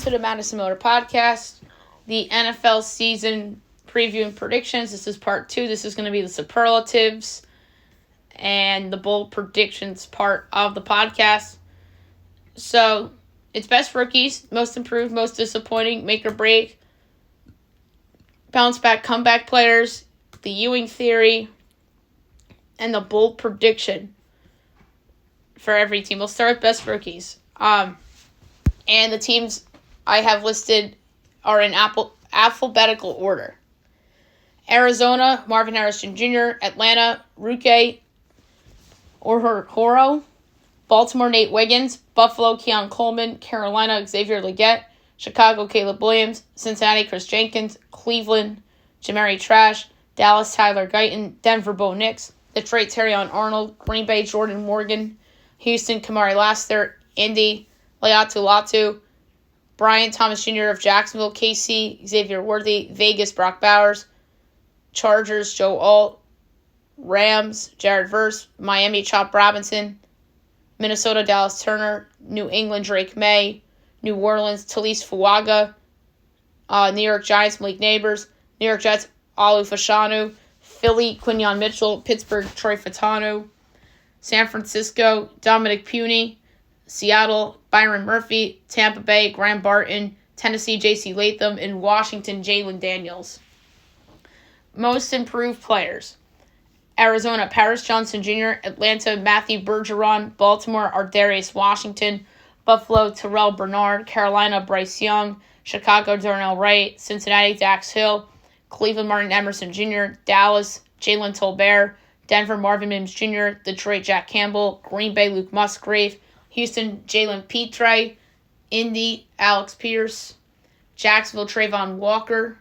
to the Madison Miller Podcast, the NFL season preview and predictions. This is part 2. This is going to be the Superlatives and the bold predictions part of the podcast. So, it's best rookies, most improved, most disappointing, make or break, bounce back, comeback players, the Ewing theory, and the bold prediction for every team. We'll start with best rookies. And the teams I have listed are in alphabetical order. Arizona, Marvin Harrison Jr., Atlanta, Ruke Orhoro, Baltimore, Nate Wiggins, Buffalo, Keon Coleman, Carolina, Xavier Legette, Chicago, Caleb Williams, Cincinnati, Chris Jenkins, Cleveland, Jamari Trash, Dallas, Tyler Guyton, Denver, Bo Nix, Detroit, Terrion Arnold, Green Bay, Jordan Morgan, Houston, Kamari Lassiter, Indy, Laiatu Latu, Brian Thomas Jr. of Jacksonville, KC, Xavier Worthy, Vegas, Brock Bowers, Chargers, Joe Alt, Rams, Jared Verse, Miami, Chop Robinson, Minnesota, Dallas Turner, New England, Drake May, New Orleans, Talise Fuaga, New York Giants, Malik Neighbors, New York Jets, Alu Fashanu, Philly, Quinyon Mitchell, Pittsburgh, Troy Fatanu, San Francisco, Dominic Puny, Seattle, Byron Murphy, Tampa Bay, Graham Barton, Tennessee, J.C. Latham, and Washington, Jalen Daniels. Most improved players. Arizona, Paris Johnson Jr., Atlanta, Matthew Bergeron, Baltimore, Ardarius Washington, Buffalo, Terrell Bernard, Carolina, Bryce Young, Chicago, Darnell Wright, Cincinnati, Dax Hill, Cleveland, Martin Emerson Jr., Dallas, Jalen Tolbert, Denver, Marvin Mims Jr., Detroit, Jack Campbell, Green Bay, Luke Musgrave, Houston, Jalen Petre, Indy, Alex Pierce, Jacksonville, Trayvon Walker,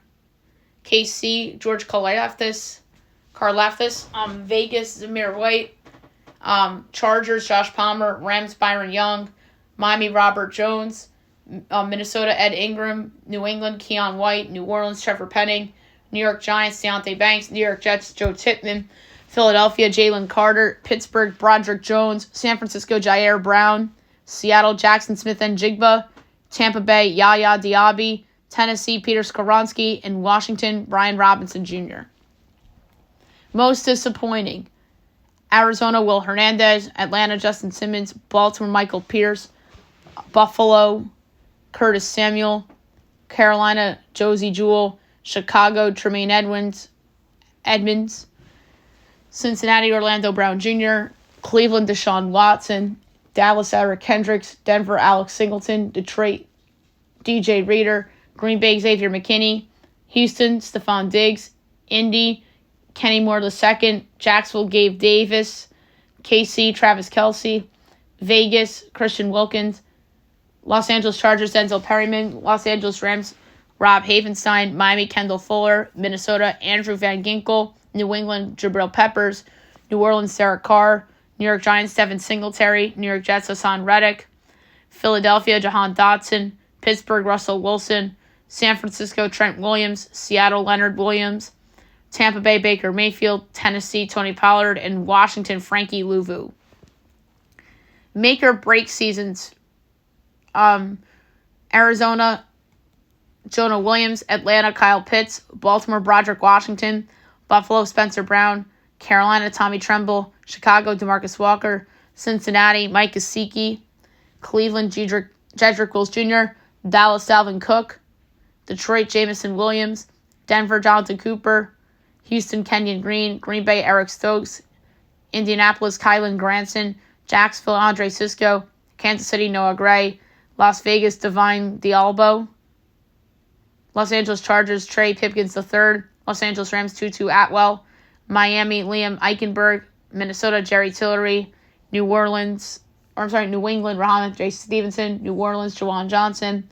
KC, George Karlaftis, Vegas, Zamir White, Chargers, Josh Palmer, Rams, Byron Young, Miami, Robert Jones, Minnesota, Ed Ingram, New England, Keon White, New Orleans, Trevor Penning, New York Giants, Deontay Banks, New York Jets, Joe Tippmann, Philadelphia, Jalen Carter, Pittsburgh, Broderick Jones, San Francisco, Jair Brown, Seattle, Jackson Smith and Jigba, Tampa Bay, Yaya Diaby, Tennessee, Peter Skoronski, and Washington, Brian Robinson Jr. Most disappointing. Arizona, Will Hernandez, Atlanta, Justin Simmons, Baltimore, Michael Pierce, Buffalo, Curtis Samuel, Carolina, Josie Jewell, Chicago, Tremaine Edmonds, Cincinnati, Orlando Brown Jr., Cleveland, Deshaun Watson, Dallas, Eric Kendricks, Denver, Alex Singleton, Detroit, DJ Reader, Green Bay, Xavier McKinney, Houston, Stephon Diggs, Indy, Kenny Moore II, Jacksonville, Gabe Davis, KC, Travis Kelce, Vegas, Christian Wilkins, Los Angeles Chargers, Denzel Perryman, Los Angeles Rams, Rob Havenstein, Miami, Kendall Fuller, Minnesota, Andrew Van Ginkel, New England, Jabril Peppers, New Orleans, Derek Carr, New York Giants, Devin Singletary, New York Jets, Hassan Reddick, Philadelphia, Jahan Dotson, Pittsburgh, Russell Wilson, San Francisco, Trent Williams, Seattle, Leonard Williams, Tampa Bay, Baker Mayfield, Tennessee, Tony Pollard, and Washington, Frankie Louvu. Make or break seasons. Arizona, Jonah Williams, Atlanta, Kyle Pitts, Baltimore, Broderick Washington, Buffalo, Spencer Brown, Carolina, Tommy Tremble, Chicago, DeMarcus Walker, Cincinnati, Mike Gesicki, Cleveland, Jedrick Wills Jr., Dallas, Dalvin Cook, Detroit, Jamison Williams, Denver, Jonathan Cooper, Houston, Kenyon Green, Green Bay, Eric Stokes, Indianapolis, Kylan Granson, Jacksonville, Andre Sisco, Kansas City, Noah Gray, Las Vegas, Divine Dialbo, Los Angeles Chargers, Trey Pipkins III, Los Angeles Rams, Tutu Atwell, Miami, Liam Eichenberg, Minnesota, Jerry Tillery, New England, Rahman J. Stevenson, New Orleans, Jawan Johnson,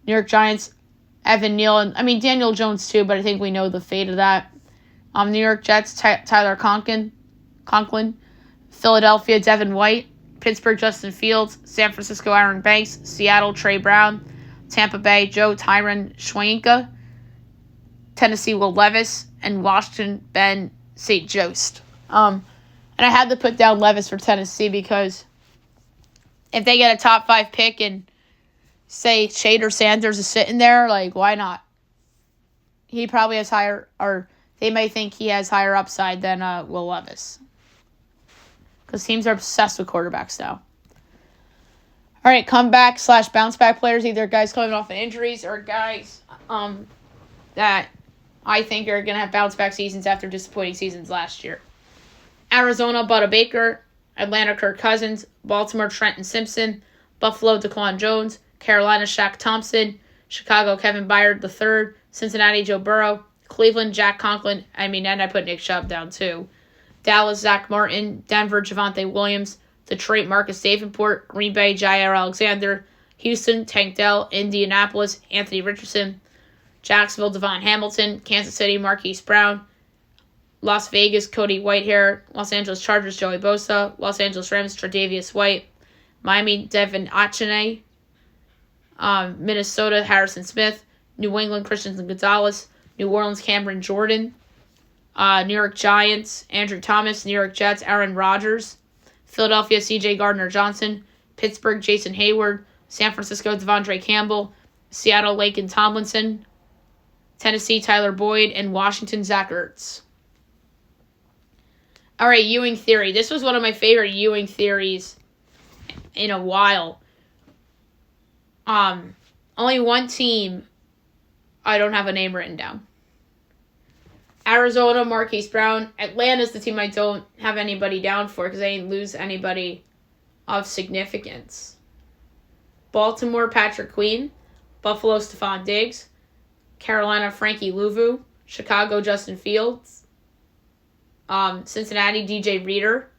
New York Giants, Evan Neal, and Daniel Jones too, but I think we know the fate of that. New York Jets, Tyler Conklin, Philadelphia, Devin White, Pittsburgh, Justin Fields, San Francisco, Aaron Banks, Seattle, Trey Brown, Tampa Bay, Joe Tyron Schwenka, Tennessee, Will Levis, and Washington, Ben St. Just. And I had to put down Levis for Tennessee because if they get a top 5 pick and say Shader Sanders is sitting there, like, why not? He probably has higher, or they may think he has higher upside than Will Levis. Because teams are obsessed with quarterbacks now. All right, comeback/bounce back players, either guys coming off of injuries or guys that I think are going to have bounce back seasons after disappointing seasons last year. Arizona, Budda Baker. Atlanta, Kirk Cousins. Baltimore, Trenton Simpson. Buffalo, Daquan Jones. Carolina, Shaq Thompson. Chicago, Kevin Byard III. Cincinnati, Joe Burrow. Cleveland, Jack Conklin. And I put Nick Chubb down too. Dallas, Zach Martin. Denver, Javonte Williams. Detroit, Marcus Davenport. Green Bay, Jair Alexander. Houston, Tank Dell. Indianapolis, Anthony Richardson. Jacksonville, Devon Hamilton. Kansas City, Marquise Brown. Las Vegas, Cody Whitehair. Los Angeles Chargers, Joey Bosa. Los Angeles Rams, Tre'Davious White. Miami, Devin Achane. Minnesota, Harrison Smith. New England, Christian Gonzalez. New Orleans, Cameron Jordan. New York Giants, Andrew Thomas. New York Jets, Aaron Rodgers. Philadelphia, C.J. Gardner-Johnson. Pittsburgh, Jason Hayward. San Francisco, Devondre Campbell. Seattle, Laken Tomlinson. Tennessee, Tyler Boyd. And Washington, Zach Ertz. All right, Ewing theory. This was one of my favorite Ewing theories in a while. Only one team I don't have a name written down. Arizona, Marquise Brown. Atlanta's the team I don't have anybody down for because I didn't lose anybody of significance. Baltimore, Patrick Queen. Buffalo, Stephon Diggs. Carolina, Frankie Louvu. Chicago, Justin Fields. Cincinnati, DJ Reader.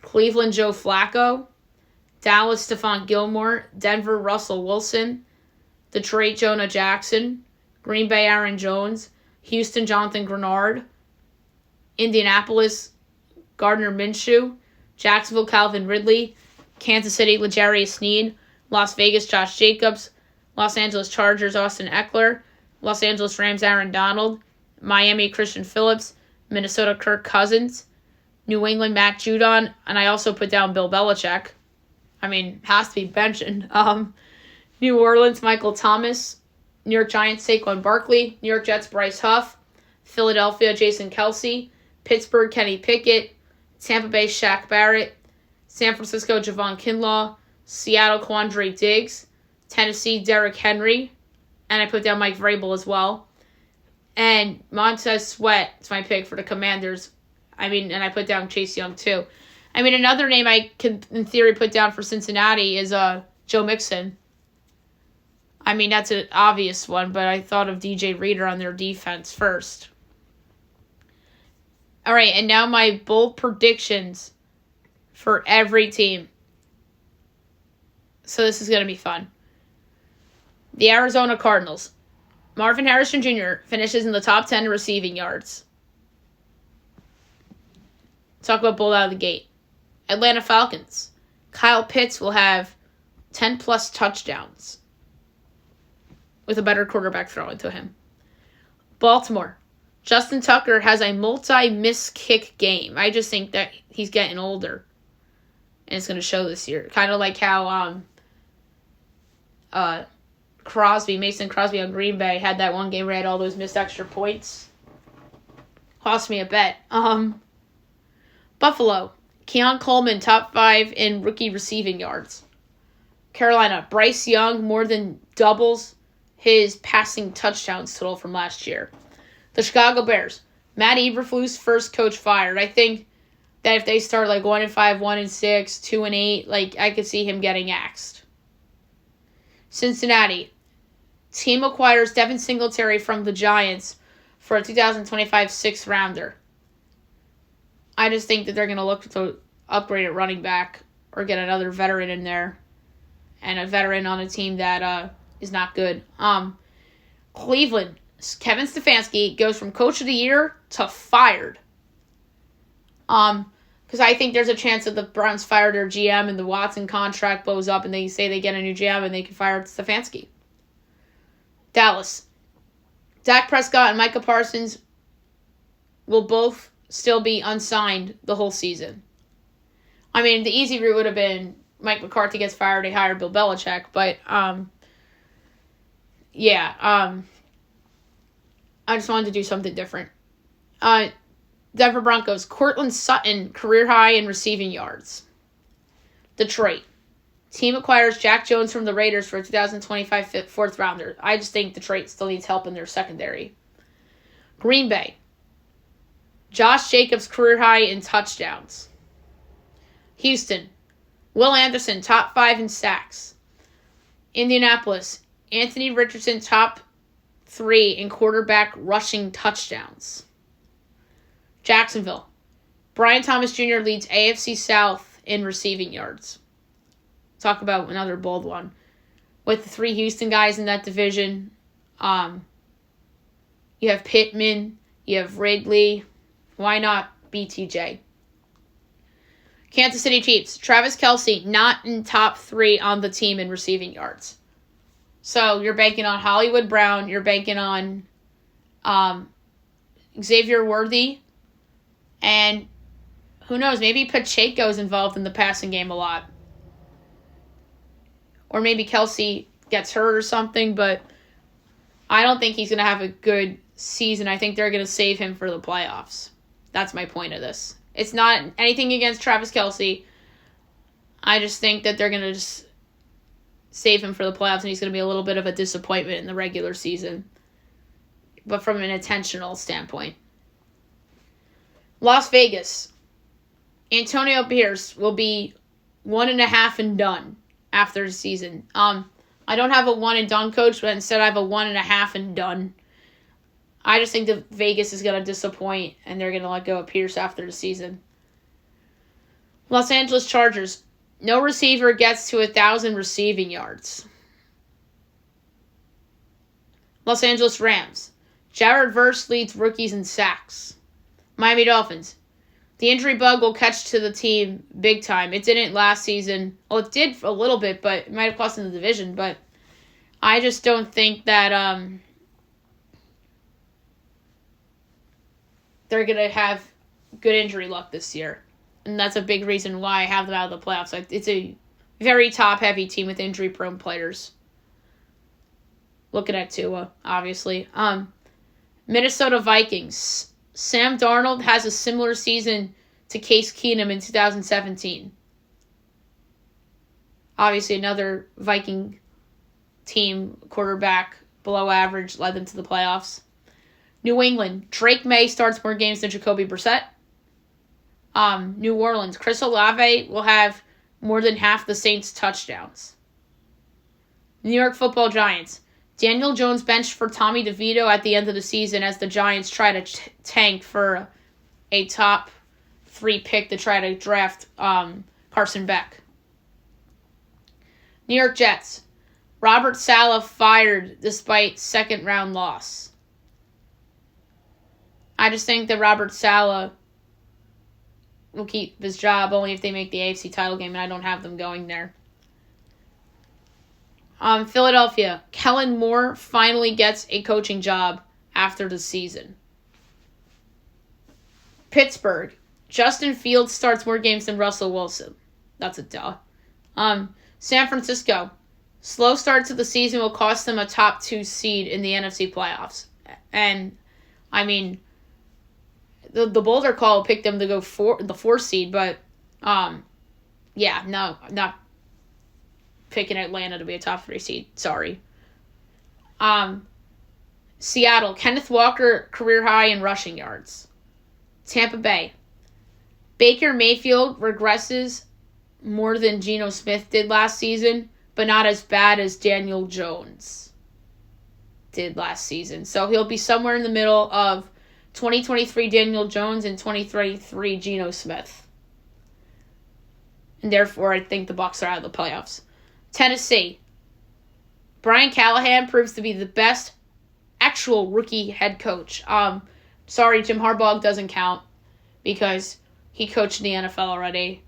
Cleveland, Joe Flacco. Dallas, Stephon Gilmore. Denver, Russell Wilson. Detroit, Jonah Jackson. Green Bay, Aaron Jones. Houston, Jonathan Grenard. Indianapolis, Gardner Minshew. Jacksonville, Calvin Ridley. Kansas City, L'Jarius Sneed. Las Vegas, Josh Jacobs. Los Angeles Chargers, Austin Eckler. Los Angeles Rams, Aaron Donald. Miami, Christian Phillips. Minnesota, Kirk Cousins. New England, Matt Judon. And I also put down Bill Belichick. Has to be benching. New Orleans, Michael Thomas. New York Giants, Saquon Barkley. New York Jets, Bryce Huff. Philadelphia, Jason Kelsey. Pittsburgh, Kenny Pickett. Tampa Bay, Shaq Barrett. San Francisco, Javon Kinlaw. Seattle, Quandre Diggs. Tennessee, Derrick Henry. And I put down Mike Vrabel as well. And Montez Sweat is my pick for the Commanders. And I put down Chase Young too. Another name I could, in theory, put down for Cincinnati is Joe Mixon. That's an obvious one, but I thought of DJ Reader on their defense first. All right, and now my bold predictions for every team. So this is going to be fun. The Arizona Cardinals. Marvin Harrison Jr. finishes in the top 10 in receiving yards. Talk about bold out of the gate. Atlanta Falcons. Kyle Pitts will have 10-plus touchdowns with a better quarterback throwing to him. Baltimore. Justin Tucker has a multi-miss kick game. I just think that he's getting older. And it's going to show this year. Kind of like how Mason Crosby on Green Bay had that one game where he had all those missed extra points. Cost me a bet. Buffalo. Keon Coleman, top 5 in rookie receiving yards. Carolina. Bryce Young more than doubles his passing touchdowns total from last year. The Chicago Bears. Matt Eberflus, first coach fired. I think that if they start 1-5, 1-6, 2-8, I could see him getting axed. Cincinnati. Team acquires Devin Singletary from the Giants for a 2025 6th rounder. I just think that they're going to look to upgrade at running back or get another veteran in there and a veteran on a team that is not good. Cleveland. Kevin Stefanski goes from coach of the year to fired. Because I think there's a chance that the Browns fire their GM and the Watson contract blows up and they say they get a new GM and they can fire Stefanski. Dallas. Dak Prescott and Micah Parsons will both still be unsigned the whole season. The easy route would have been Mike McCarthy gets fired, they hire Bill Belichick. But, I just wanted to do something different. Denver Broncos, Cortland Sutton, career high in receiving yards. Detroit. Team acquires Jack Jones from the Raiders for a 2025 fourth rounder. I just think Detroit still needs help in their secondary. Green Bay. Josh Jacobs, career high in touchdowns. Houston. Will Anderson, top 5 in sacks. Indianapolis. Anthony Richardson, top 3 in quarterback rushing touchdowns. Jacksonville. Brian Thomas Jr. leads AFC South in receiving yards. Talk about another bold one. With the 3 Houston guys in that division, you have Pittman, you have Wrigley. Why not BTJ? Kansas City Chiefs. Travis Kelce, not in top 3 on the team in receiving yards. So you're banking on Hollywood Brown. You're banking on Xavier Worthy. And who knows, maybe Pacheco's involved in the passing game a lot. Or maybe Kelce gets hurt or something, but I don't think he's going to have a good season. I think they're going to save him for the playoffs. That's my point of this. It's not anything against Travis Kelce. I just think that they're going to just save him for the playoffs, and he's going to be a little bit of a disappointment in the regular season. But from an intentional standpoint. Las Vegas. Antonio Pierce will be 1.5 and done after the season. I don't have a 1 and done coach, but instead I have a 1.5 and done. I just think that Vegas is going to disappoint, and they're going to let go of Pierce after the season. Los Angeles Chargers. No receiver gets to 1,000 receiving yards. Los Angeles Rams. Jared Verse leads rookies in sacks. Miami Dolphins. The injury bug will catch to the team big time. It didn't last season. Well, it did a little bit, but it might have cost them the division. But I just don't think that they're going to have good injury luck this year. And that's a big reason why I have them out of the playoffs. It's a very top-heavy team with injury-prone players. Looking at Tua, obviously. Minnesota Vikings. Sam Darnold has a similar season to Case Keenum in 2017. Obviously, another Viking team quarterback below average led them to the playoffs. New England. Drake May starts more games than Jacoby Brissett. New Orleans. Chris Olave will have more than half the Saints' touchdowns. New York Football Giants. Daniel Jones benched for Tommy DeVito at the end of the season as the Giants try to tank for a top 3 pick to try to draft Carson Beck. New York Jets. Robert Saleh fired despite second-round loss. I just think that Robert Saleh will keep his job only if they make the AFC title game, and I don't have them going there. Philadelphia. Kellen Moore finally gets a coaching job after the season. Pittsburgh. Justin Fields starts more games than Russell Wilson. That's a duh. San Francisco. Slow start to the season will cost them a top 2 seed in the NFC playoffs. And, I mean, the Boulder Call picked them to go the 4 seed, but, yeah, no, not picking Atlanta to be a top 3 seed. Sorry. Seattle. Kenneth Walker, career high in rushing yards. Tampa Bay. Baker Mayfield regresses more than Geno Smith did last season, but not as bad as Daniel Jones did last season. So he'll be somewhere in the middle of 2023 Daniel Jones and 2023 Geno Smith. And therefore, I think the Bucs are out of the playoffs. Tennessee. Brian Callahan proves to be the best actual rookie head coach. Sorry, Jim Harbaugh doesn't count because he coached in the NFL already.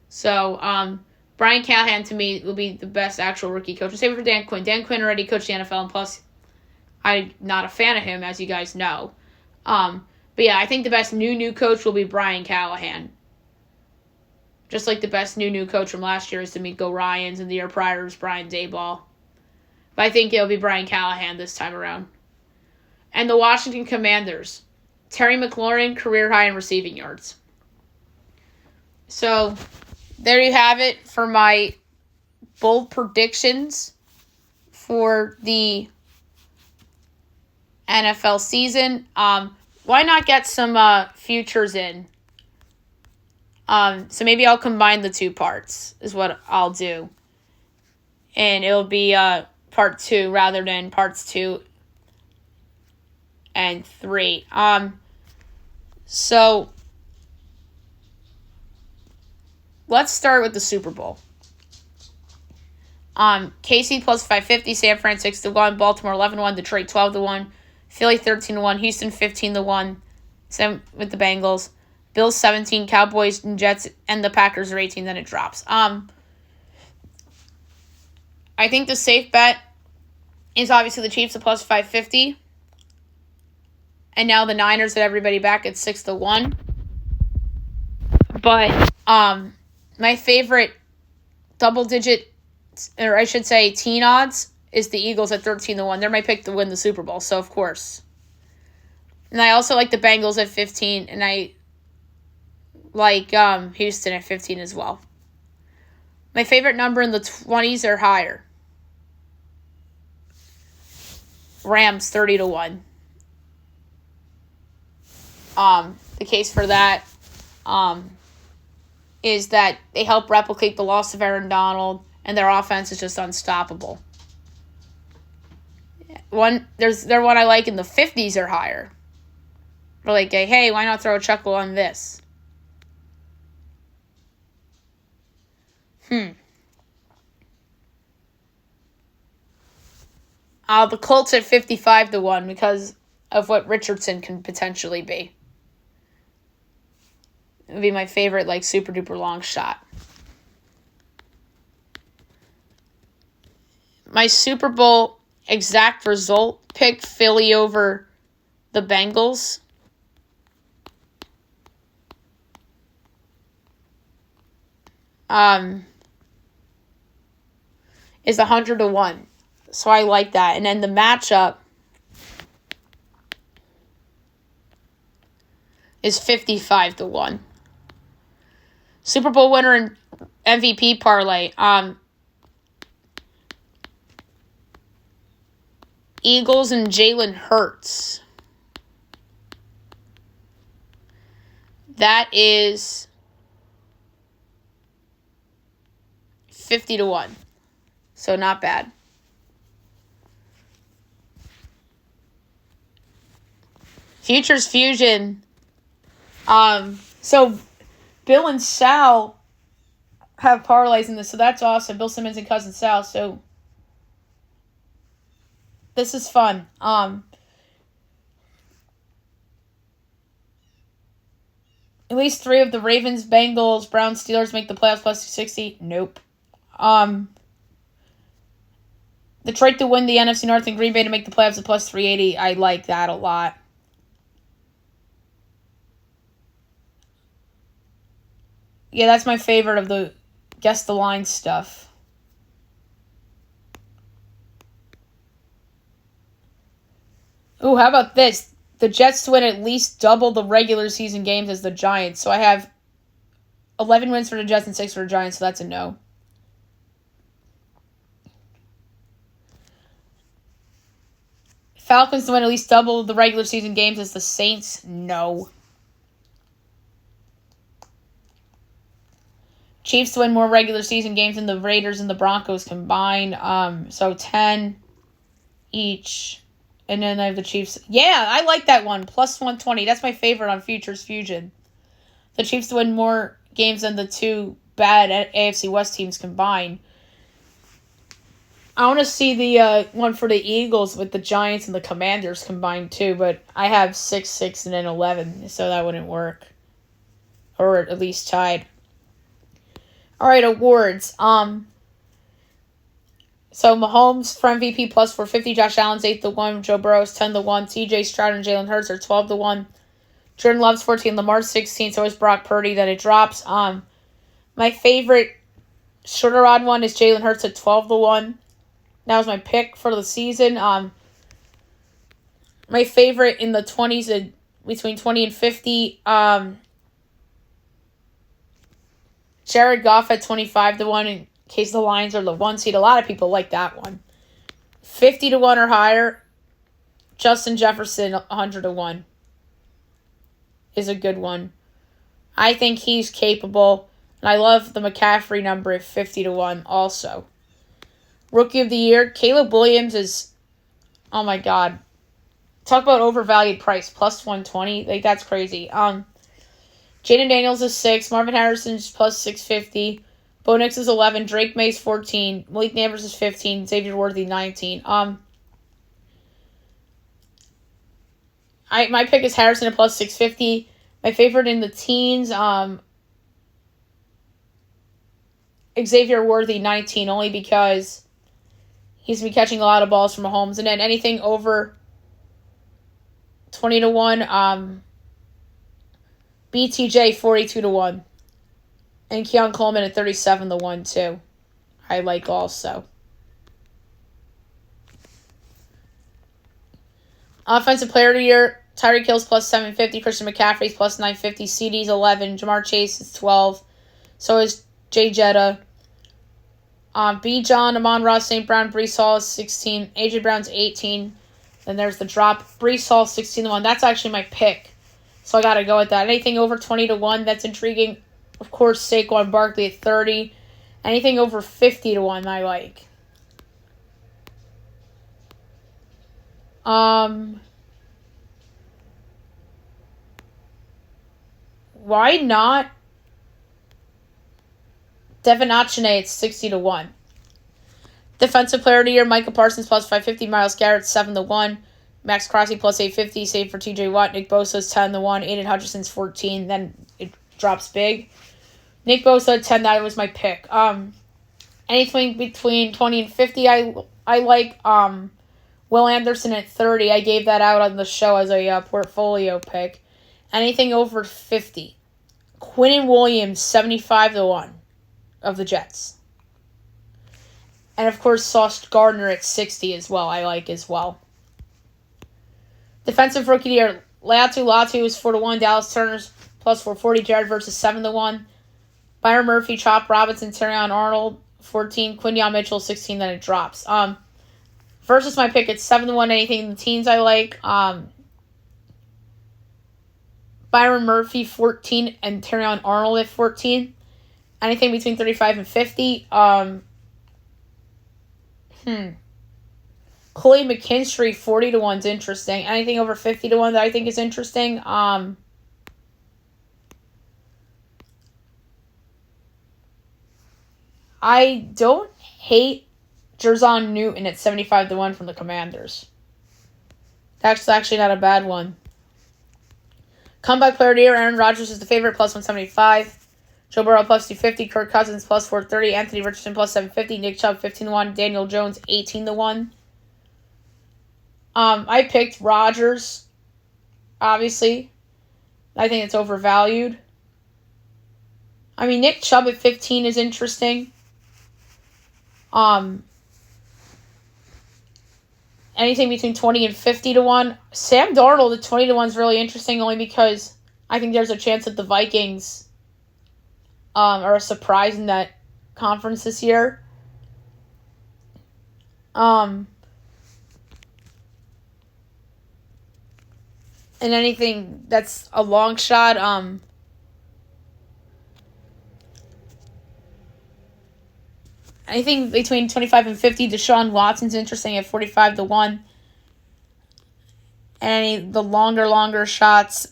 So, Brian Callahan, to me, will be the best actual rookie coach. Same for Dan Quinn. Dan Quinn already coached the NFL, and plus, I'm not a fan of him, as you guys know. But yeah, I think the best new coach will be Brian Callahan. Just like the best new coach from last year is D'Amico Ryans, and the year prior was Brian Daboll. But I think it'll be Brian Callahan this time around. And the Washington Commanders. Terry McLaurin, career high in receiving yards. So, there you have it for my bold predictions for the NFL season. Why not get some futures in? So maybe I'll combine the two parts is what I'll do. And it'll be part 2 rather than parts 2 and 3. So let's start with the Super Bowl. KC plus 550, San Fran 6-1, Baltimore 11-1, Detroit 12-1, Philly 13-1, Houston 15-1. Same with the Bengals. Bills 17, Cowboys and Jets and the Packers are 18, then it drops. I think the safe bet is obviously the Chiefs at plus 550. And now the Niners at everybody back at 6-1. But my favorite double digit, or I should say teen odds, is the Eagles at 13-1. They're my pick to win the Super Bowl, so of course. And I also like the Bengals at 15, and I like Houston at 15 as well. My favorite number in the 20s or higher. Rams 30-1. The case for that is that they help replicate the loss of Aaron Donald, and their offense is just unstoppable. They're one I like in the 50s or higher. Or like, hey, why not throw a chuckle on this? The Colts at 55-1 because of what Richardson can potentially be. It would be my favorite, like, super duper long shot. My Super Bowl exact result picked Philly over the Bengals. Is 100-1. So I like that. And then the matchup is 55-1. Super Bowl winner and MVP parlay. Eagles and Jalen Hurts. That is 50-1. So not bad. Futures Fusion. So Bill and Sal have parlays in this, so that's awesome. Bill Simmons and Cousin Sal, so this is fun. At least 3 of the Ravens, Bengals, Browns, Steelers make the playoffs plus 260. Nope. Detroit to win the NFC North and Green Bay to make the playoffs at plus 380. I like that a lot. Yeah, that's my favorite of the guess the line stuff. Ooh, how about this? The Jets to win at least double the regular season games as the Giants. So I have 11 wins for the Jets and 6 for the Giants, so that's a no. Falcons to win at least double the regular season games as the Saints, no. Chiefs to win more regular season games than the Raiders and the Broncos combined. So 10 each. And then I have the Chiefs. Yeah, I like that one. Plus 120. That's my favorite on Futures Fusion. The Chiefs to win more games than the 2 bad AFC West teams combined. I want to see the one for the Eagles with the Giants and the Commanders combined too, but I have 6, and then 11, so that wouldn't work. Or at least tied. All right, awards. So Mahomes for MVP plus 450. Josh Allen's 8-1. Joe Burrow's 10-1. C.J. Stroud and Jalen Hurts are 12-1. Jordan Love's 14. Lamar's 16. So is Brock Purdy. Then it drops. My favorite shorter odd one is Jalen Hurts at 12-1. That was my pick for the season. My favorite in the 20s, between 20 and 50, Jared Goff at 25-1 in case the Lions are the 1 seed. A lot of people like that one. 50-1 or higher, Justin Jefferson 100-1 is a good one. I think he's capable, and I love the McCaffrey number at 50-1 also. Rookie of the Year, Caleb Williams is, oh my God. Talk about overvalued price, plus 120. Like, that's crazy. Jaden Daniels is 6. Marvin Harrison is plus 650. Bo Nix is 11. Drake May's 14. Malik Nabers is 15. Xavier Worthy 19. My pick is Harrison at plus 650. My favorite in the teens, Xavier Worthy 19, only because he's been catching a lot of balls from Mahomes. And then anything over 20-1, BTJ 42-1. And Keon Coleman at 37-1 too. I like also. Offensive Player of the Year, Tyreek Hill's plus 750, Christian McCaffrey's plus 950, CD's 11, Jamar Chase is 12, so is Jay Jetta. B. John, Amon-Ra St. Brown, Breece Hall is 16, AJ Brown's 18. Then there's the drop. Breece Hall 16-1. That's actually my pick, so I got to go with that. Anything over 20-1, that's intriguing. Of course, Saquon Barkley at 30. Anything over 50-1, I like. Why not Devin Achane at 60-1? Defensive Player of the Year, Micah Parsons plus 550, Myles Garrett 7-1, Max Crosby plus 850, save for TJ Watt, Nick Bosa's 10-1, Aiden Hutchinson's 14, then it drops big. Nick Bosa at 10, that was my pick. Anything between 20 and 50, I like. Will Anderson at 30, I gave that out on the show as a portfolio pick. Anything over 50. Quinnen Williams, 75-1 of the Jets. And, of course, Sauce Gardner at 60 as well, I like as well. Defensive Rookie of the Year, Latu is 4-1, Dallas Turner's plus 440, Jared versus 7-1. Byron Murphy, Chop Robinson, Terrion Arnold, 14, Quinyon Mitchell, 16, then it drops. Versus my pick, it's 7-1, anything in the teens I like. Byron Murphy, 14, and Terrion Arnold at 14. Anything between 35 and 50. Clay McKinstry, 40-1 is interesting. Anything over 50-1 that I think is interesting. I don't hate Jerzon Newton at 75-1 from the Commanders. That's actually not a bad one. Comeback Player of the Year, Aaron Rodgers is the favorite, plus 175. Joe Burrow, plus 250. Kirk Cousins, plus 430. Anthony Richardson, plus 750. Nick Chubb, 15-1. Daniel Jones, 18-1. I picked Rodgers, obviously. I think it's overvalued. I mean, Nick Chubb at 15 is interesting. Anything between 20 and 50-1. Sam Darnold at 20-1 is really interesting, only because I think there's a chance that the Vikings are a surprise in that conference this year. And anything that's a long shot, anything between 25 and 50, Deshaun Watson's interesting at 45-1. And the longer shots,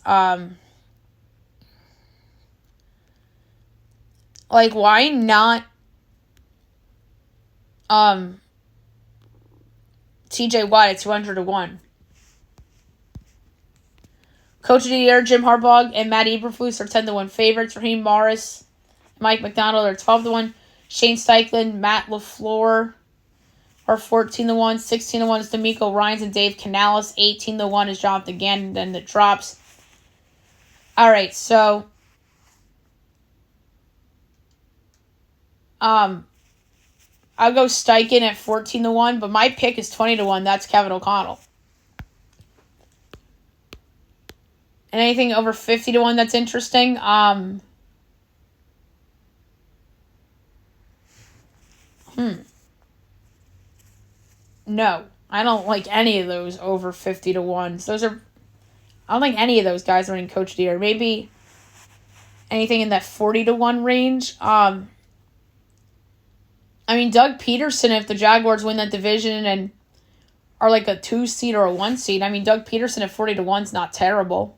like, why not TJ Watt at 200-1? Coach of the Year, Jim Harbaugh and Matt Eberflus are 10-1 favorites. Raheem Morris, Mike McDonald are 12-1. Shane Steichen, Matt LaFleur are 14-1. 16-1 is D'Amico Ryans and Dave Canales. 18-1 is Jonathan Gannon. Then it drops. All right, so I'll go Steichen at 14-1, but my pick is 20-1. That's Kevin O'Connell. And anything over 50-1 that's interesting? No. I don't like any of those over 50-1s. I don't think any of those guys are winning Coach of the Year. Maybe anything in that 40-1 range. Doug Peterson, if the Jaguars win that division and are like a 2 seed or a 1 seed, Doug Peterson at 40-1 is not terrible.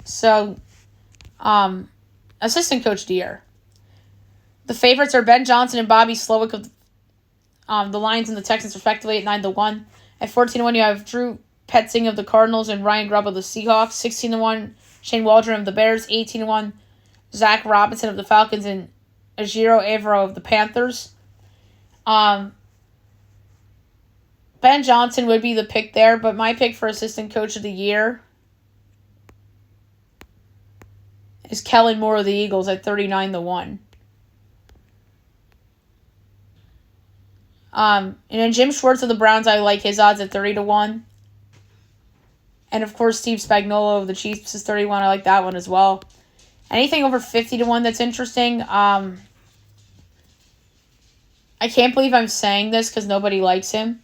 So, assistant coach of the year. The favorites are Ben Johnson and Bobby Slowick of the Lions and the Texans, respectively, at 9-1. At 14-1, you have Drew Petzing of the Cardinals and Ryan Grubb of the Seahawks. 16-1, Shane Waldron of the Bears. 18-1, Zach Robinson of the Falcons and Ajiro Evero of the Panthers. Ben Johnson would be the pick there, but my pick for assistant coach of the year is Kellen Moore of the Eagles at 39-1. And then Jim Schwartz of the Browns, I like his odds at 30-1. And of course, Steve Spagnuolo of the Chiefs is 31. I like that one as well. Anything over 50-1 that's interesting. I can't believe I'm saying this because nobody likes him.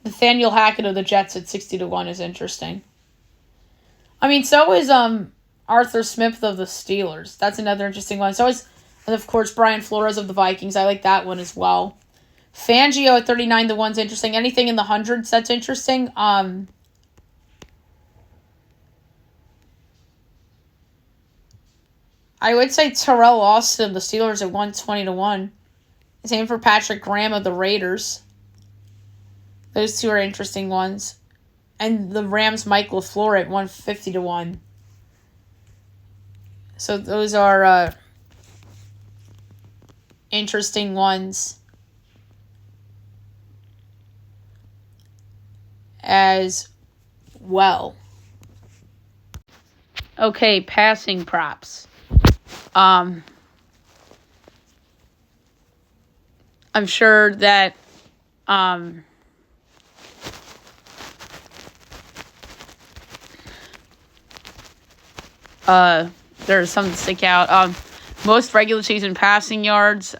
Nathaniel Hackett of the Jets at 60-1 is interesting. So is Arthur Smith of the Steelers. That's another interesting one. And of course, Brian Flores of the Vikings. I like that one as well. Fangio at 39-1 is interesting. Anything in the hundreds that's interesting. I would say Terrell Austin of the Steelers at 120-1. Same for Patrick Graham of the Raiders. Those two are interesting ones. And the Rams' Mike LaFleur at 150-1. So those are interesting ones as well. Okay, passing props. I'm sure that there's something to stick out. Most regular season passing yards.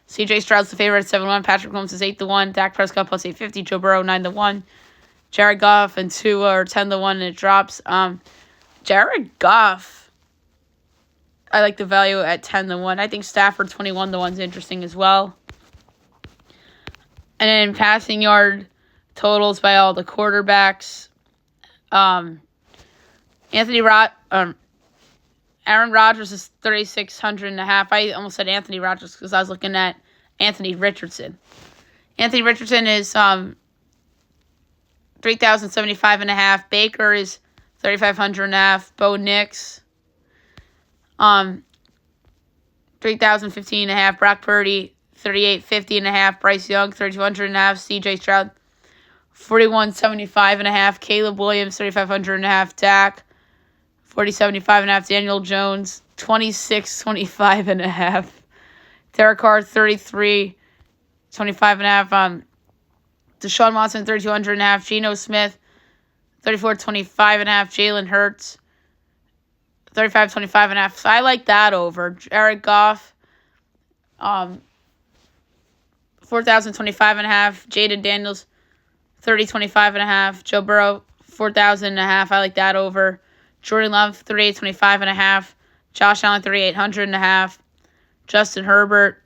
C.J. Stroud's the favorite at 7-1. Patrick Mahomes is 8-1. Dak Prescott plus 850. Joe Burrow 9-1. Jared Goff and Tua are 10-1 and it drops. Jared Goff, I like the value at 10-1. I think Stafford 21-1 is interesting as well. And then passing yard totals by all the quarterbacks. Aaron Rodgers is 3,600.5. I almost said Anthony Rodgers because I was looking at Anthony Richardson. Anthony Richardson is 3,075.5. Baker is 3,500.5. Bo Nix 3,015.5. Brock Purdy 3,850.5. Bryce Young 3,200.5. C.J. Stroud 4,175.5. Caleb Williams 3,500.5. Dak 40.75.5. Daniel Jones 26.25.5. Derek Carr 33.25.5. Deshaun Watson 3,200.5. Geno Smith 34.25.5. Jalen Hurts 35.25.5. So I like that over. Jared Goff 4,025.5. Jaden Daniels 30.25.5. Joe Burrow 4,000.5. I like that over. Jordan Love 38.25.5. Josh Allen 3,800.5. Justin Herbert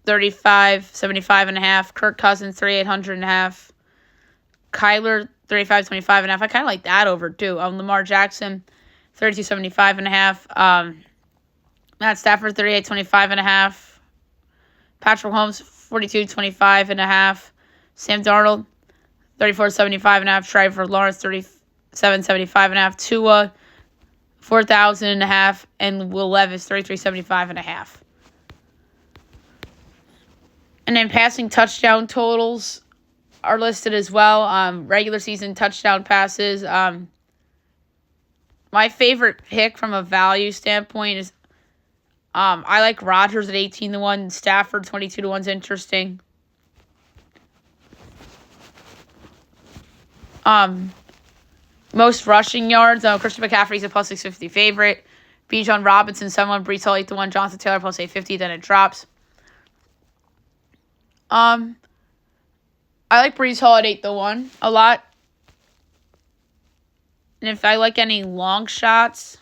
35.75.5. Kirk Cousins 3,800.5. Kyler 35.25.5. I kind of like that over too. Lamar Jackson 32.75.5. Matt Stafford 38.25.5. Patrick Mahomes 42.25.5. Sam Darnold 34.75.5. Trevor Lawrence 37.75.5. Tua 4,000.5. And Will Levis 33.75.5. And then passing touchdown totals are listed as well. Regular season touchdown passes. My favorite pick from a value standpoint is I like Rodgers at 18-1. Stafford 22-1 is interesting. Most rushing yards. Christian McCaffrey's a plus 650 favorite. Bijan Robinson 7-1. Brees Hall 8-1. Jonathan Taylor plus 850. Then it drops. I like Brees Hall at 8-1 a lot. And if I like any long shots,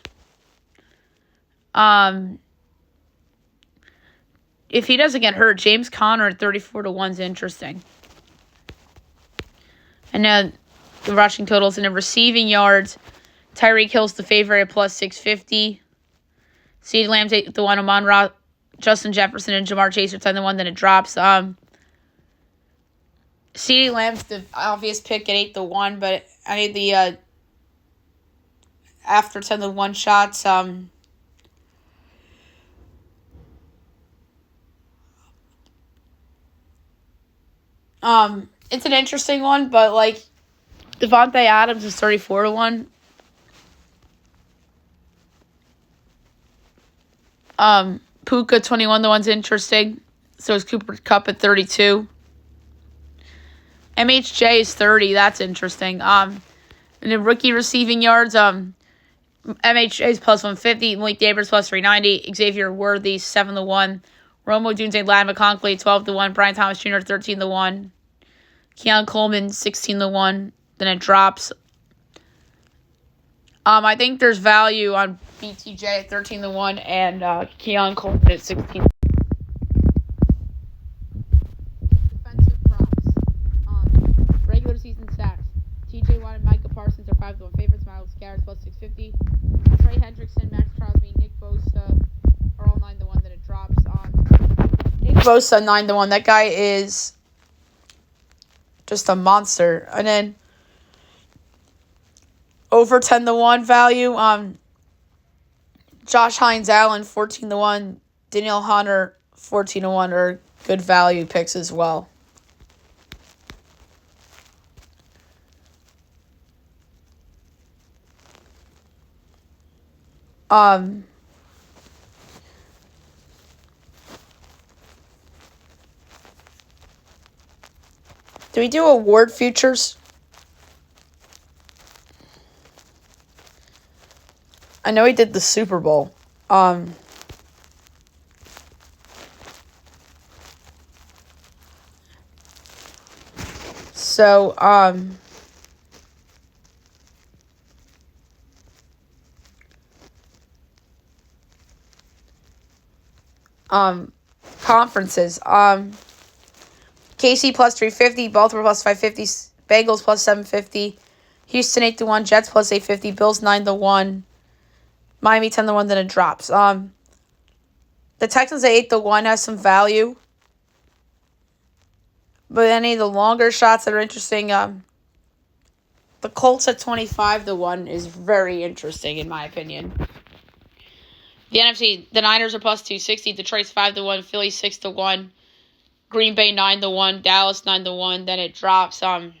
if he doesn't get hurt, James Conner at 34-1 is interesting. And then the rushing totals and the receiving yards, Tyreek Hill's the favorite at plus 650. CeeDee Lamb's 8-1. Amon-Ra, Justin Jefferson, and Jamar Chase are 10-1. Then it drops. CeeDee Lamb's the obvious pick at 8-1, but I need the after 10-1 shots. It's an interesting one, but like Devontae Adams is 34-1. Puka 21-1's interesting. So is Cooper Kupp at 32. MHJ is 30. That's interesting. And the rookie receiving yards, MHJ is plus 150. Malik Davis plus 390. Xavier Worthy 7-1. Romo Dunze, Ladd McConkey 12-1. Brian Thomas Jr. 13-1. Keon Coleman 16-1. Then it drops. I think there's value on BTJ at 13-1 and Keon Coleman at 16. Defensive props. Regular season sacks. TJ Watt and Micah Parsons are 5-1 favorites. Miles Garrett plus 650. Trey Hendrickson, Max Crosby, Nick Bosa are all 9-1. Then it drops. Nick Bosa 9-1. That guy is just a monster. And then over 10-1 value. Josh Hines Allen 14-1. Danielle Hunter 14-1 are good value picks as well. Do we do award futures? I know he did the Super Bowl. Conferences. KC plus 350, Baltimore plus 550, Bengals plus 750, Houston 8-1, Jets plus 850, Bills 9-1, Miami 10-1, then it drops. The Texans at 8-1 has some value. But any of the longer shots that are interesting, the Colts at 25-1 is very interesting in my opinion. The NFC, the Niners are plus 260, Detroit's 5-1, Philly 6-1, Green Bay 9-1, Dallas 9-1, then it drops. Philly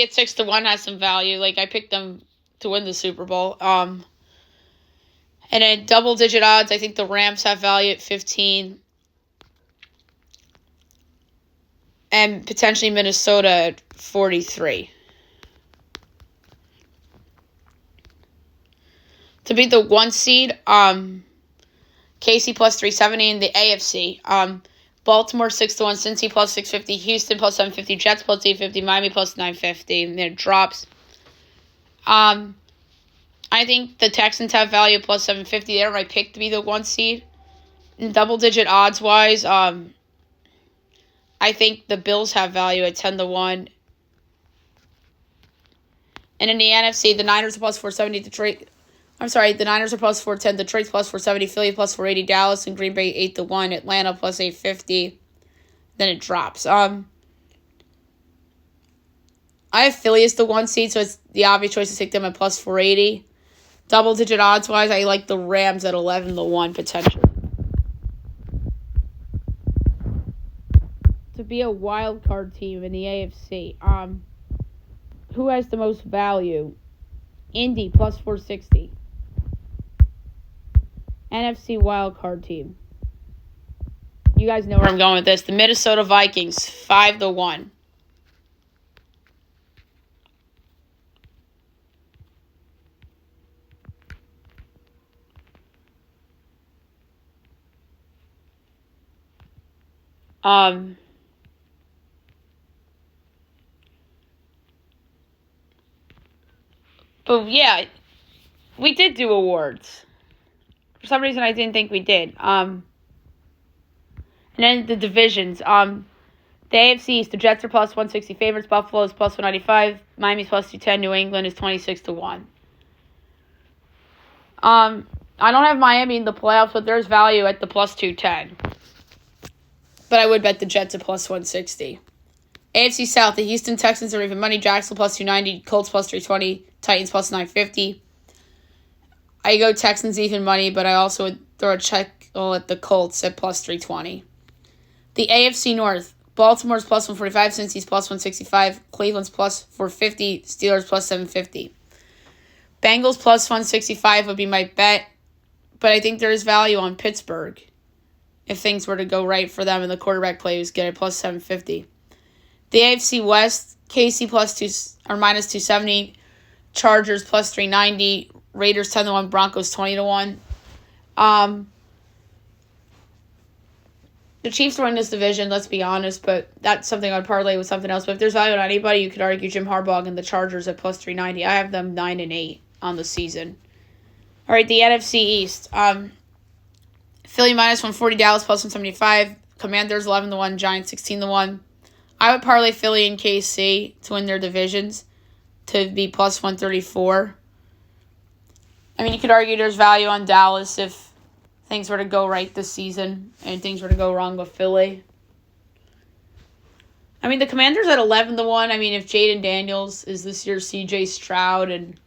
at 6-1 has some value. Like I picked them to win the Super Bowl. And then double-digit odds, I think the Rams have value at 15. And potentially Minnesota at 43. To be the 1 seed, KC plus 370 in the AFC. Baltimore 6-1, Cincy plus 650, Houston plus 750, Jets plus 850, Miami plus 950, and then it drops. I think the Texans have value plus 750. They're my pick to be the 1 seed. And double-digit odds-wise, I think the Bills have value at 10-1. And in the NFC, the Niners are plus 470, the Niners are plus 410, Detroit's plus 470, Philly plus 480, Dallas and Green Bay 8-1, Atlanta plus 850. Then it drops. I have Philly as the 1 seed, so it's the obvious choice to take them at plus 480. Double-digit odds-wise, I like the Rams at 11-1 potentially. To be a wild card team in the AFC, who has the most value? Indy plus 460. NFC wildcard team. You guys know where I'm going with this. The Minnesota Vikings, 5-1. But yeah, we did do awards. For some reason, I didn't think we did. And then the divisions. The AFC East, the Jets are plus 160 favorites. Buffalo is plus 195. Miami's plus 210. New England is 26-1. I don't have Miami in the playoffs, but there's value at the plus 210. But I would bet the Jets at plus 160. AFC South, the Houston Texans are even money. Jacksonville plus 290. Colts plus 320. Titans plus 950. I go Texans even money, but I also would throw a check at the Colts at plus 320. The AFC North, Baltimore's plus 145. Cincy's plus 165. Cleveland's plus 450. Steelers plus 750. Bengals plus 165 would be my bet, but I think there is value on Pittsburgh if things were to go right for them and the quarterback play was good at plus 750. The AFC West, KC minus 270, Chargers plus 390, Raiders 10-1, Broncos 20-1. The Chiefs are in this division, let's be honest, but that's something I'd parlay with something else. But if there's value on anybody, you could argue Jim Harbaugh and the Chargers at plus 390. I have them 9-8 on the season. All right, the NFC East. Philly minus 140, Dallas plus 175, Commanders 11-1, Giants 16-1. I would parlay Philly and KC to win their divisions to be plus 134. I mean, you could argue there's value on Dallas if things were to go right this season and things were to go wrong with Philly. I mean, the Commanders at 11-1. I mean, if Jaden Daniels is this year's C.J. Stroud and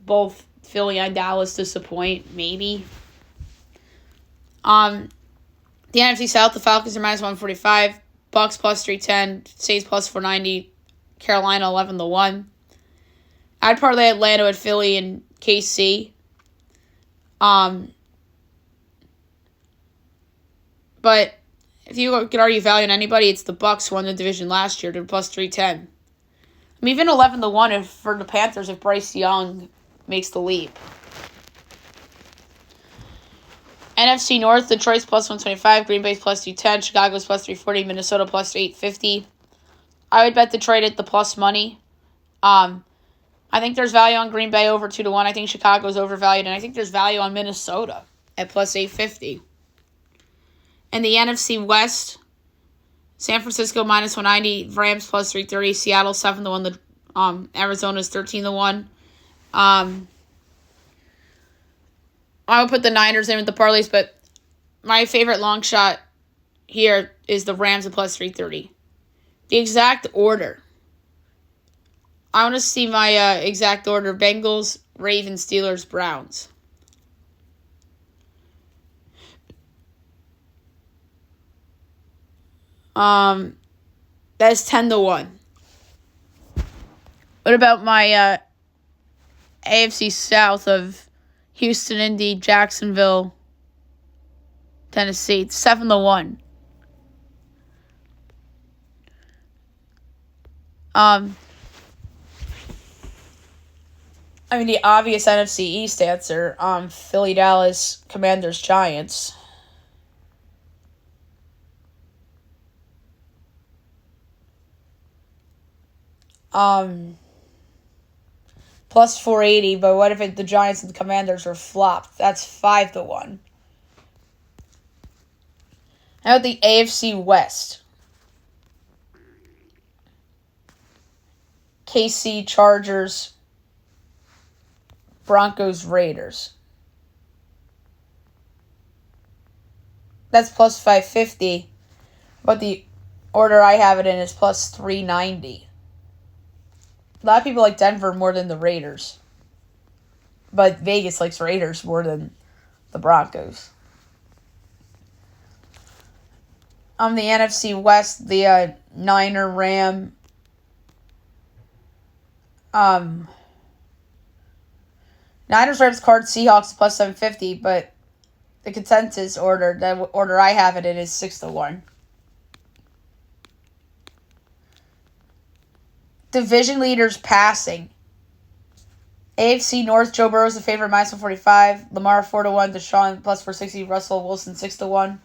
both Philly and Dallas disappoint, maybe. The NFC South, the Falcons are minus 145. Bucks plus 310. Saints plus 490. Carolina 11-1. I'd parlay Atlanta with Philly and KC. But if you could argue value on anybody, it's the Bucks who won the division last year to plus 310. I'm even 11-1 for the Panthers if Bryce Young makes the leap. NFC North, Detroit's plus 125, Green Bay's plus 210, Chicago's plus 340, Minnesota plus 850. I would bet Detroit at the plus money. I think there's value on Green Bay over 2-1. I think Chicago's overvalued, and I think there's value on Minnesota at plus 850. And the NFC West, San Francisco minus 190, Rams plus 330, Seattle 7-1, Arizona's 13-1. I would put the Niners in with the parlays, but my favorite long shot here is the Rams at plus 330. The exact order. I want to see my exact order. Bengals, Ravens, Steelers, Browns. That's 10-1. What about my AFC South of Houston, Indy, Jacksonville, Tennessee? It's 7-1. I mean, the obvious NFC East answer, Philly, Dallas, Commanders, Giants. Plus 480, but what if the Giants and the Commanders are flopped? That's 5-1. How about the AFC West? KC, Chargers, Broncos, Raiders. That's plus 550. But the order I have it in is plus 390. A lot of people like Denver more than the Raiders. But Vegas likes Raiders more than the Broncos. On the NFC West, the Niner, Ram, Niners, Rams, Cards, Seahawks plus 750, but the consensus order, the order I have it in, is 6-1. Division leaders passing. AFC North, Joe Burrow's the favorite, minus 145. Lamar 4-1. Deshaun plus 460. Russell Wilson 6-1.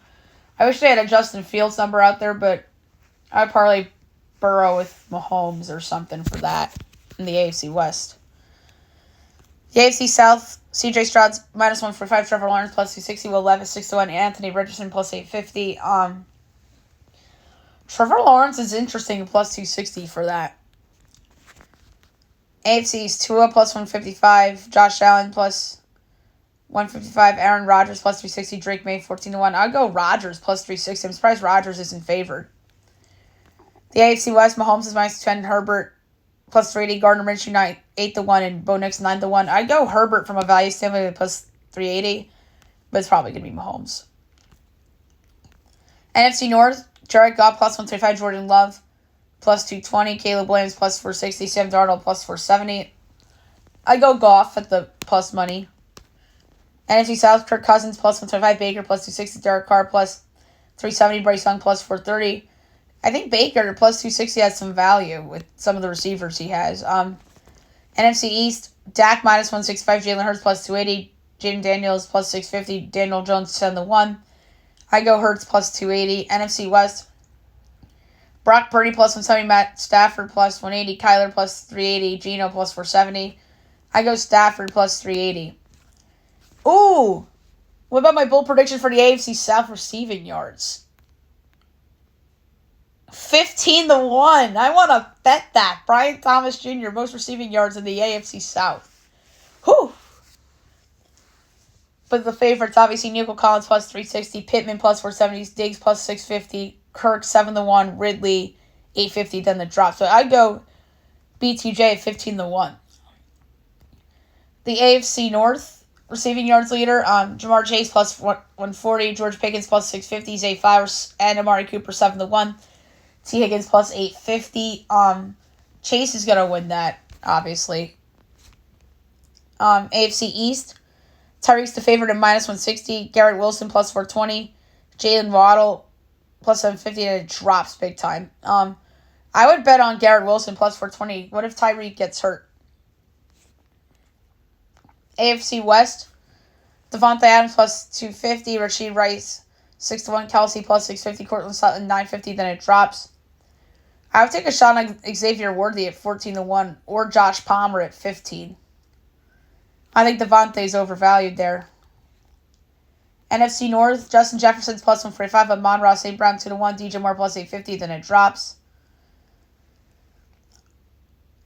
I wish they had a Justin Fields number out there, but I'd probably Burrow with Mahomes or something for that in the AFC West. The AFC South, CJ Stroud's minus 145. Trevor Lawrence plus 260. Will Levis 6-1. Anthony Richardson plus 850. Trevor Lawrence is interesting, plus 260 for that. AFC East, Tua plus 155, Josh Allen plus 155, Aaron Rodgers plus 360, Drake May 14-1. I'll go Rodgers plus 360. I'm surprised Rodgers isn't favored. The AFC West, Mahomes is minus 10, Herbert plus 380, Gardner Minshew 8-1, and Bo Nix 9-1. I'd go Herbert from a value standpoint plus 380, but it's probably going to be Mahomes. NFC North, Jared Goff plus 135, Jordan Love plus 220, Caleb Williams plus 460, Sam Darnold plus 470. I go Goff at the plus money. NFC South, Kirk Cousins plus 125, Baker plus 260, Derek Carr plus 370, Bryce Young plus 430. I think Baker plus 260 has some value with some of the receivers he has. NFC East, Dak minus 165, Jalen Hurts plus 280, Jaden Daniels plus 650, Daniel Jones 10-1. I go Hurts plus 280. NFC West, Brock Purdy plus 170, Matt Stafford plus 180, Kyler plus 380, Geno plus 470. I go Stafford plus 380. Ooh! What about my bold prediction for the AFC South receiving yards? 15-1. I want to bet that. Brian Thomas Jr., most receiving yards in the AFC South. Whew! But the favorites, obviously, Nico Collins plus 360, Pittman plus 470, Diggs plus 650, Kirk 7-1, Ridley 850, then the drop. So I'd go BTJ at 15-1. The AFC North receiving yards leader, Jamar Chase plus 140, George Pickens plus 650, Zay Flowers and Amari Cooper 7-1, T. Higgins plus 850. Chase is gonna win that, obviously. AFC East, Tyreek's the favorite at minus 160, Garrett Wilson plus 420, Jalen Waddle plus 750, and it drops big time. I would bet on Garrett Wilson plus 420. What if Tyreek gets hurt? AFC West, Devontae Adams plus 250, Rashid Rice 6-1, Kelsey plus 650, Cortland Sutton 950, then it drops. I would take a shot on Xavier Worthy at 14-1 or Josh Palmer at 15. I think Devontae's overvalued there. NFC North, Justin Jefferson's plus 145, Amon-Ra St. Brown 2-1, DJ Moore plus 850, then it drops.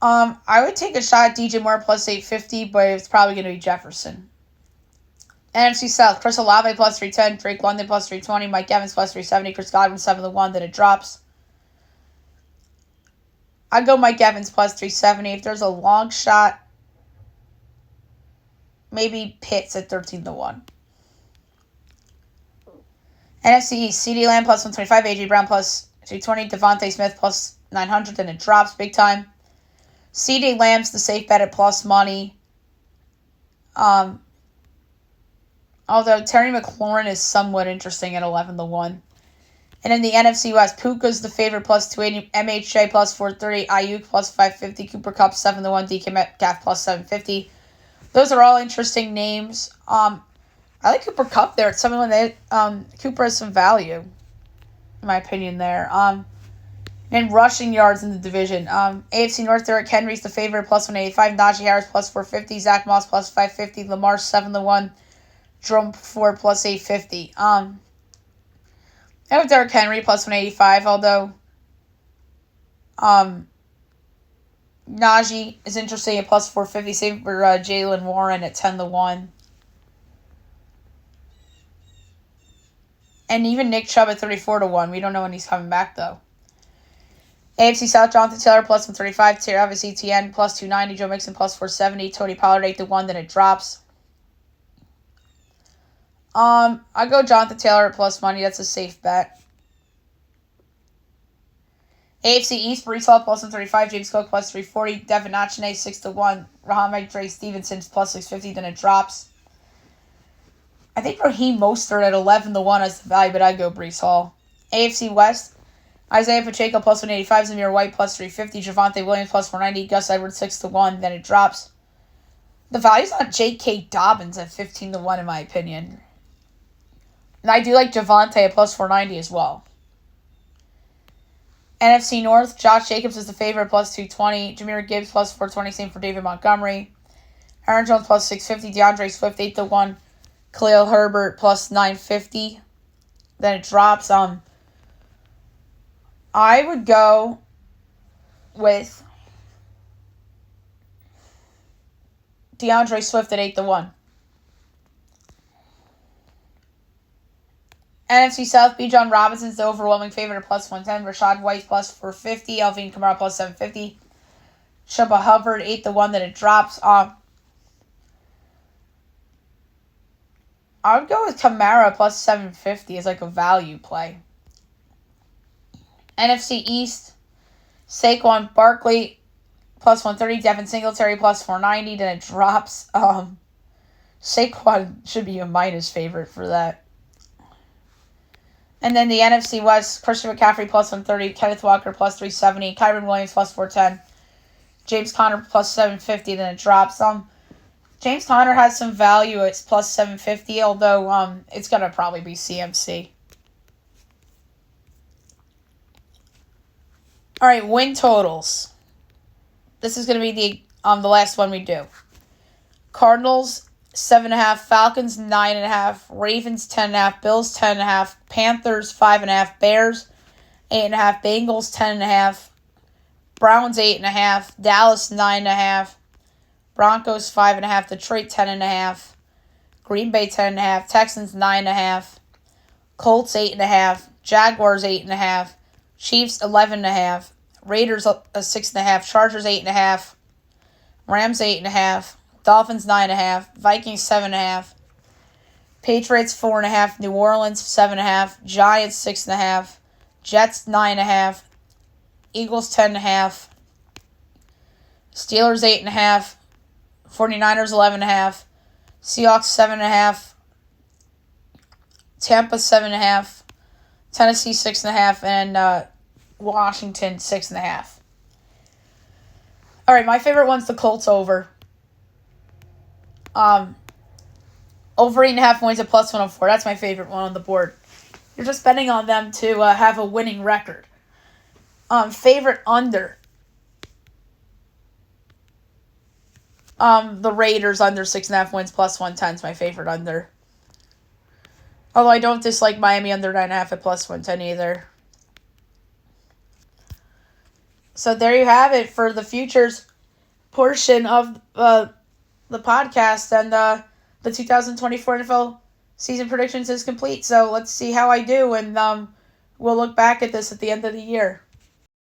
I would take a shot at DJ Moore plus 850, but it's probably going to be Jefferson. NFC South, Chris Olave plus 310, Drake London plus 320, Mike Evans plus 370, Chris Godwin 7-1, then it drops. I'd go Mike Evans plus 370. If there's a long shot, maybe Pitts at 13-1. NFC East, CeeDee Lamb plus 125, AJ Brown plus 220, Devontae Smith plus 900, then it drops big time. CeeDee Lamb's the safe bet at plus money. Although Terry McLaurin is somewhat interesting at 11-1. And in the NFC West, Puka's the favorite plus 280, MHJ plus 430, Ayuk plus 550, Cooper Kupp 7-1, DK Metcalf plus 750. Those are all interesting names. I like Cooper Kupp there at 7-1. Cooper has some value, in my opinion, there. And rushing yards in the division. AFC North, Derrick Henry's the favorite plus 185, Najee Harris plus 450, Zach Moss plus 550, Lamar 7-1, Jerome Ford plus 850. I have Derrick Henry plus 185, although Najee is interesting at plus 450, same for Jaylen Warren at 10-1. And even Nick Chubb at 34-1. We don't know when he's coming back, though. AFC South, Jonathan Taylor plus 135, Travis Etienne plus 290, Joe Mixon plus 470, Tony Pollard 8-1, then it drops. I go Jonathan Taylor at plus money. That's a safe bet. AFC East, Brees Hall plus 135, James Cook plus 340, Devin Achane 6-1, Raheem Dre Stevenson plus 650, then it drops. I think Raheem Mostert at 11-1 as the value, but I'd go Brees Hall. AFC West, Isaiah Pacheco plus 185, Zamir White plus 350, Javonte Williams plus 490, Gus Edwards 6-1, then it drops. The value's on J.K. Dobbins at 15-1 in my opinion. And I do like Javonte at plus 490 as well. NFC North, Josh Jacobs is the favorite plus 220, Jahmyr Gibbs plus 420, same for David Montgomery. Aaron Jones plus 650, DeAndre Swift 8-1, Khalil Herbert plus 950. Then it drops. I would go with DeAndre Swift at 8-1. NFC South, Bijan Robinson's the overwhelming favorite at plus 110. Rashad White plus 450. Alvin Kamara plus 750. Chuba Hubbard 8-1. Then it drops. I would go with Kamara plus 750 as like a value play. NFC East, Saquon Barkley plus 130. Devin Singletary plus 490. Then it drops. Saquon should be a minus favorite for that. And then the NFC West, Christian McCaffrey plus 130, Kenneth Walker plus 370, Kyron Williams plus 410, James Conner plus 750, then it drops. James Conner has some value. It's plus 750, although it's going to probably be CMC. All right, win totals. This is going to be the last one we do. Cardinals 7.5, Falcons 9.5, Ravens 10.5, Bills 10.5, Panthers 5.5, Bears 8.5, Bengals 10.5, Browns 8.5, Dallas 9.5, Broncos 5.5, Detroit 10.5, Green Bay 10.5, Texans 9.5, Colts 8.5, Jaguars 8.5, Chiefs 11.5, Raiders 6.5, Chargers 8.5, Rams 8.5. Dolphins 9.5, Vikings 7.5, Patriots 4.5, New Orleans 7.5, Giants 6.5, Jets 9.5, Eagles 10.5, Steelers 8.5, 49ers 11.5, Seahawks 7.5, Tampa 7.5, Tennessee 6.5, and Washington 6.5. All right, my favorite one's the Colts over. Over 8.5 points at plus 104. That's my favorite one on the board. You're just betting on them to have a winning record. Favorite under. The Raiders under 6.5 wins plus 110 is my favorite under. Although I don't dislike Miami under 9.5 at plus 110 either. So there you have it for the futures portion of the podcast, and the 2024 NFL season predictions is complete. So let's see how I do, and we'll look back at this at the end of the year.